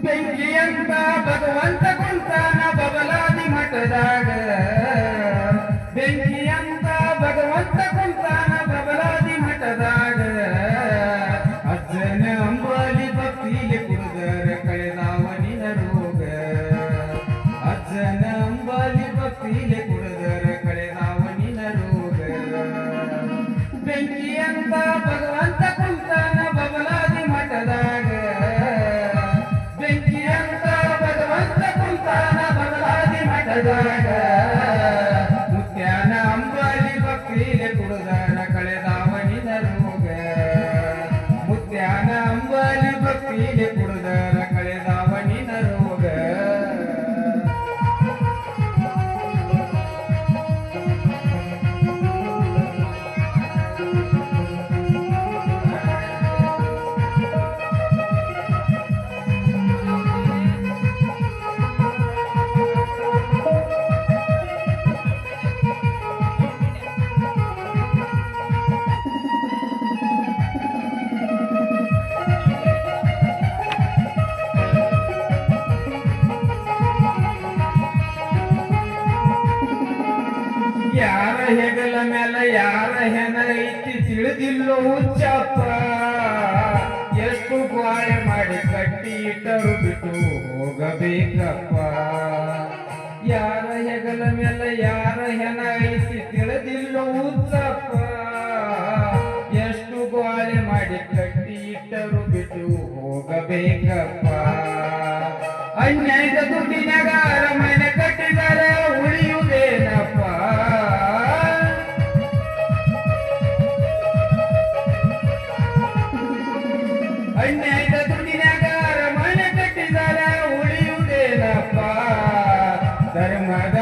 ಬೆಂಕಿಯಂತ ಭಗವಂತ ಕುಂತಾನ ಬಬಲಾದಿ ಮಠದಾಗ ಬೆಂಕಿಯಂತ ಭಗವಂತ ಕುಂತಾನ ಬಬಲಾದಿ ಮಠದಾಗ ಅಜ್ಜನ ಅಂಬಾಲಿ ಭಕ್ತಿಗೆ ಕುಡಿದರ ಕಳೆದಾವನಿನ ರೋಗ ಅಜ್ಜನ ಅಂಬಾಲಿ ಭಕ್ತಿಗೆ ಕುಡಿದರ ಕಳೆದಾವನಿನ ರೋಗ ಬೆಂಕಿಯಂತ ಭಗವಂತ ಕುಂತಾನ ಬಬಲಾದಿ ಮಠದಾಗ ಮುತ್ಯಾನ ಅಂಬಾಲಿ ಭಕ್ತಿಗೆ ಕುಡಿದಾರ ಕಳೆದಾವನಿನ ರೋಗ ಮುತ್ಯಾನ ಅಂಬಾಲಿ ಭಕ್ತಿಗೆ ಕುಡಿದಾರ ಕಳೆದಾವನಿನ ರೋಗ ಯಾರ ಹೆಗಲ ಮೇಲೆ ಯಾರ ಹೆಣ ಐತಿ ತಿಳಿದಿಲ್ಲೋ ಹುಚ್ಚಪ್ಪ ಎಷ್ಟು ಗ್ವಾಳೆ ಮಾಡಿ ಕಟ್ಟಿ ಇಟ್ಟರು ಬಿಟ್ಟು ಹೋಗಬೇಕಪ್ಪ ಯಾರ ಹೆಗಲ ಮೇಲೆ ಯಾರ ಹೆಣ ಐತಿ ತಿಳಿದಿಲ್ಲೋ ಹುಚ್ಚಪ್ಪ ಎಷ್ಟು ಗ್ವಾಳೆ ಮಾಡಿ ಕಟ್ಟಿ ಇಟ್ಟರು ಬಿಟ್ಟು ಹೋಗಬೇಕಪ್ಪ ಅನ್ಯಾಯದ ದುಡ್ಡಿನಾಗ ಅರಮನೆ ಕಟ್ಟಿದರೆ ಉಳಿಯುವುದೇನಪ್ಪ ಅನ್ಯಾಯದ ದುಡ್ಡಿನಾಗ ಅರಮನೆ ಕಟ್ಟಿದರೆ ಉಳಿಯುವುದೇನಪ್ಪ ಧರ್ಮದ